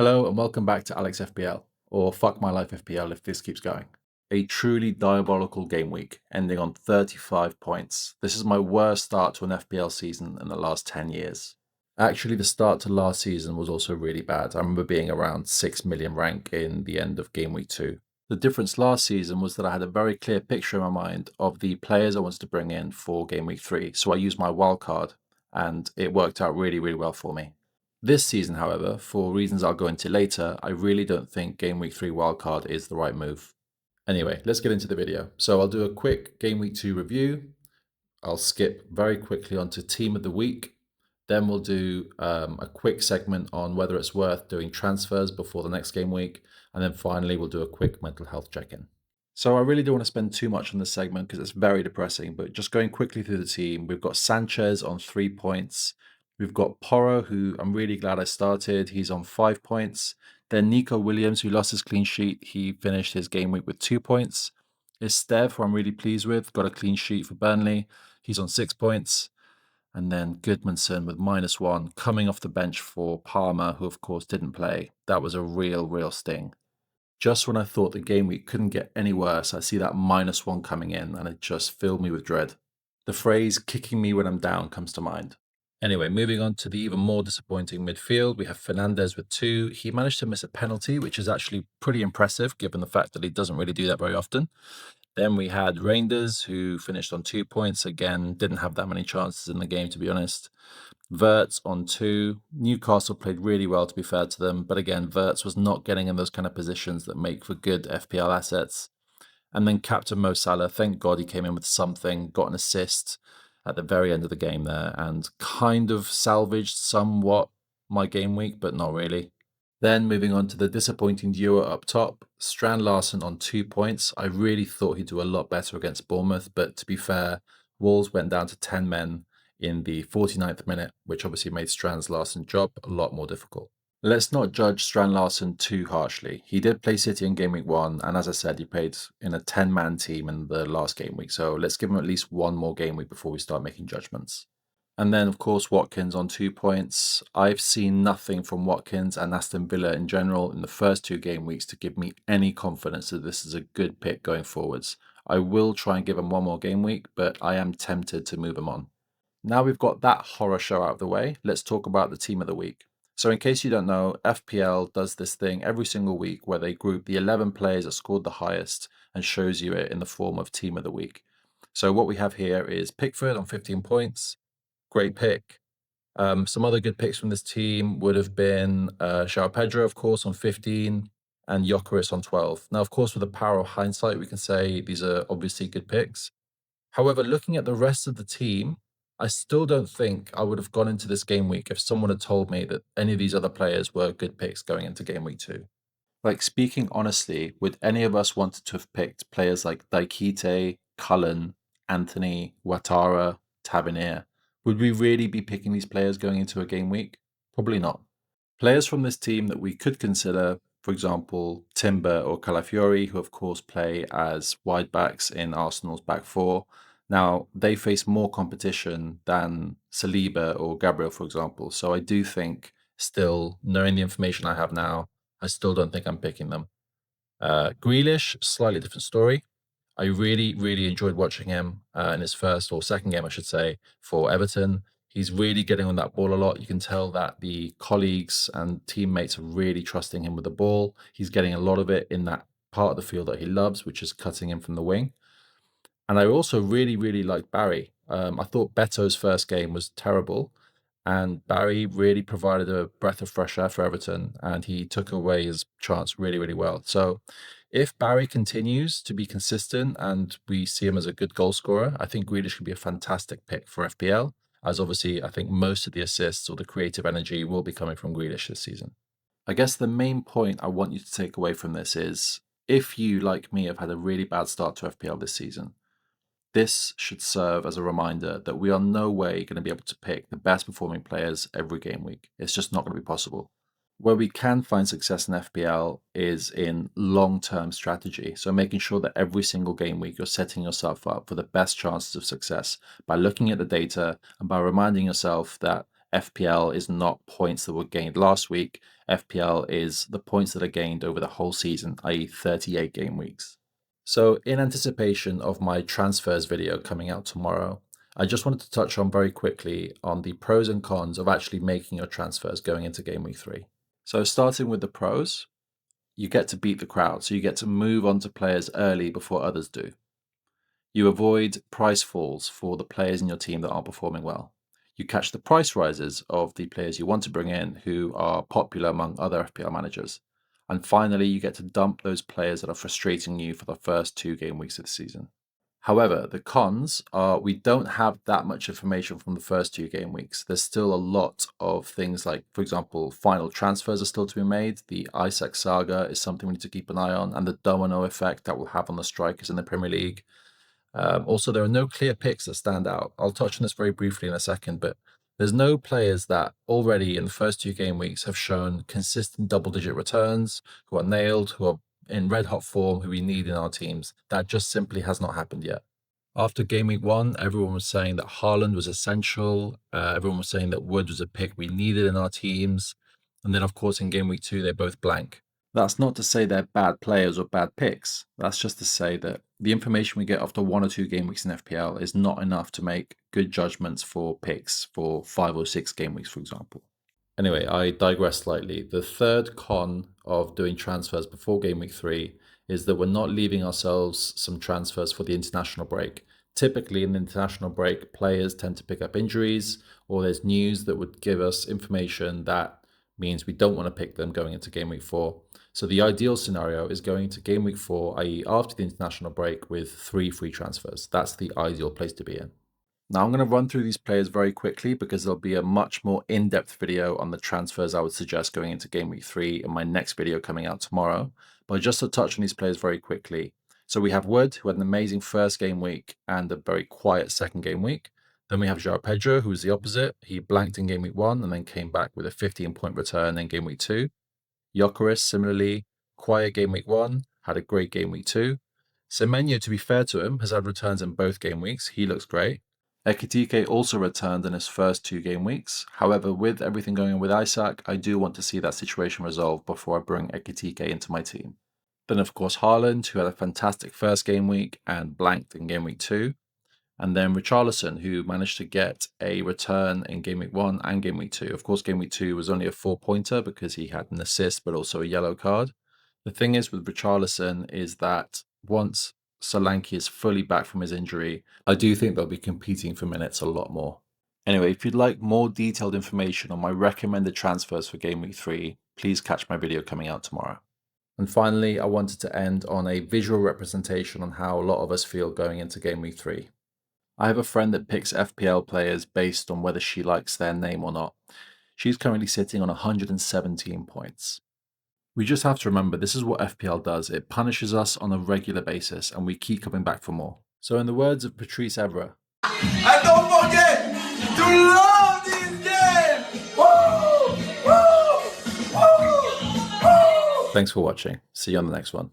Hello and welcome back to Alex FPL, or Fuck My Life FPL if this keeps going. A truly diabolical game week, ending on 35 points. This is my worst start to an FPL season in the last 10 years. Actually, the start to last season was also really bad. I remember being around 6 million rank in the end of Game Week 2. The difference last season was that I had a very clear picture in my mind of the players I wanted to bring in for Game Week 3, so I used my wildcard, and it worked out really, really well for me. This season, however, for reasons I'll go into later, I really don't think Game Week 3 wildcard is the right move. Anyway, let's get into the video. So I'll do a quick Game Week 2 review. I'll skip very quickly onto Team of the Week. Then we'll do a quick segment on whether it's worth doing transfers before the next game week. And then finally, we'll do a quick mental health check-in. So I really don't want to spend too much on this segment because it's very depressing, but just going quickly through the team, we've got Sanchez on 3 points. We've got Porro, who I'm really glad I started. He's on 5 points. Then Nico Williams, who lost his clean sheet. He finished his game week with 2 points. Estev, who I'm really pleased with, got a clean sheet for Burnley. He's on 6 points. And then Goodmanson with -1, coming off the bench for Palmer, who of course didn't play. That was a real sting. Just when I thought the game week couldn't get any worse, I see that -1 coming in, and it just filled me with dread. The phrase kicking me when I'm down comes to mind. Anyway, moving on to the even more disappointing midfield, we have Fernandez with 2. He managed to miss a penalty, which is actually pretty impressive given the fact that he doesn't really do that very often. Then we had Reinders, who finished on 2 points. Again, didn't have that many chances in the game, to be honest. Wirtz on 2. Newcastle played really well, to be fair to them. But again, Wirtz was not getting in those kind of positions that make for good FPL assets. And then Captain Mo Salah, thank God he came in with something, got an assist at the very end of the game there, and kind of salvaged somewhat my game week, but not really. Then moving on to the disappointing duo up top, Strand Larsen on 2 points. I really thought he'd do a lot better against Bournemouth, but to be fair, Wolves went down to 10 men in the 49th minute, which obviously made Strand Larsen's job a lot more difficult. Let's not judge Strand Larsen too harshly. He did play City in Game Week 1, and as I said, he played in a 10-man team in the last game week, so let's give him at least one more game week before we start making judgments. And then, of course, Watkins on 2 points. I've seen nothing from Watkins and Aston Villa in general in the first 2 game weeks to give me any confidence that this is a good pick going forwards. I will try and give him one more game week, but I am tempted to move him on. Now we've got that horror show out of the way, let's talk about the team of the week. So in case you don't know, FPL does this thing every single week where they group the 11 players that scored the highest and shows you it in the form of team of the week. So what we have here is Pickford on 15 points. Great pick. Some other good picks from this team would have been João Pedro, of course, on 15, and Gyökeres on 12. Now, of course, with the power of hindsight, we can say these are obviously good picks. However, looking at the rest of the team, I still don't think I would have gone into this game week if someone had told me that any of these other players were good picks going into game week 2. Like, speaking honestly, would any of us wanted to have picked players like Daikite, Cullen, Anthony, Ouattara, Tavernier? Would we really be picking these players going into a game week? Probably not. Players from this team that we could consider, for example, Timber or Calafiori, who of course play as wide backs in Arsenal's back 4. Now, they face more competition than Saliba or Gabriel, for example. So I do think, still, knowing the information I have now, I still don't think I'm picking them. Grealish, slightly different story. I really enjoyed watching him in his first or second game, I should say, for Everton. He's really getting on that ball a lot. You can tell that the colleagues and teammates are really trusting him with the ball. He's getting a lot of it in that part of the field that he loves, which is cutting in from the wing. And I also really liked Barry. I thought Beto's first game was terrible, and Barry really provided a breath of fresh air for Everton, and he took away his chance really well. So if Barry continues to be consistent and we see him as a good goal scorer, I think Grealish could be a fantastic pick for FPL, as obviously I think most of the assists or the creative energy will be coming from Grealish this season. I guess the main point I want you to take away from this is, if you, like me, have had a really bad start to FPL this season, this should serve as a reminder that we are no way going to be able to pick the best performing players every game week. It's just not going to be possible. Where we can find success in FPL is in long-term strategy. So making sure that every single game week you're setting yourself up for the best chances of success by looking at the data and by reminding yourself that FPL is not points that were gained last week. FPL is the points that are gained over the whole season, i.e. 38 game weeks. So in anticipation of my transfers video coming out tomorrow, I just wanted to touch on very quickly on the pros and cons of actually making your transfers going into game week 3. So starting with the pros, you get to beat the crowd. So you get to move on to players early before others do. You avoid price falls for the players in your team that aren't performing well. You catch the price rises of the players you want to bring in who are popular among other FPL managers. And finally, you get to dump those players that are frustrating you for the first 2 game weeks of the season. However, the cons are we don't have that much information from the first 2 game weeks. There's still a lot of things like, for example, final transfers are still to be made. The Isaac saga is something we need to keep an eye on, and the domino effect that will have on the strikers in the Premier League. Also, there are no clear picks that stand out. I'll touch on this very briefly in a second, but there's no players that already in the first 2 game weeks have shown consistent double-digit returns, who are nailed, who are in red-hot form, who we need in our teams. That just simply has not happened yet. After game week 1, everyone was saying that Haaland was essential. Everyone was saying that Wood was a pick we needed in our teams. And then, of course, in game week 2, they both blank. That's not to say they're bad players or bad picks. That's just to say that the information we get after 1 or 2 game weeks in FPL is not enough to make good judgments for picks for 5 or 6 game weeks, for example. Anyway, I digress slightly. The third con of doing transfers before game week 3 is that we're not leaving ourselves some transfers for the international break. Typically, in the international break, players tend to pick up injuries, or there's news that would give us information that means we don't want to pick them going into game week 4. So the ideal scenario is going to game week 4, i.e. after the international break, with 3 free transfers. That's the ideal place to be in. Now I'm going to run through these players very quickly because there'll be a much more in-depth video on the transfers I would suggest going into game week 3 in my next video coming out tomorrow. But just to touch on these players very quickly. So we have Wood, who had an amazing first game week and a very quiet second game week. Then we have João Pedro, who's the opposite. He blanked in game week 1 and then came back with a 15-point return in game week 2. Gyökeres, similarly, quiet game week 1, had a great game week 2. Semenyo, to be fair to him, has had returns in both game weeks. He looks great. Ekitike also returned in his first 2 game weeks. However, with everything going on with Isaac, I do want to see that situation resolved before I bring Ekitike into my team. Then, of course, Haaland, who had a fantastic first game week and blanked in game week 2. And then Richarlison, who managed to get a return in game week 1 and game week 2. Of course, game week 2 was only a 4-pointer because he had an assist, but also a yellow card. The thing is with Richarlison is that once Solanke is fully back from his injury, I do think they'll be competing for minutes a lot more. Anyway, if you'd like more detailed information on my recommended transfers for game week 3, please catch my video coming out tomorrow. And finally, I wanted to end on a visual representation on how a lot of us feel going into game week 3. I have a friend that picks FPL players based on whether she likes their name or not. She's currently sitting on 117 points. We just have to remember this is what FPL does. It punishes us on a regular basis and we keep coming back for more. So in the words of Patrice Evra, and don't forget to love this game! Woo! Woo! Woo! Woo! Thanks for watching. See you on the next one.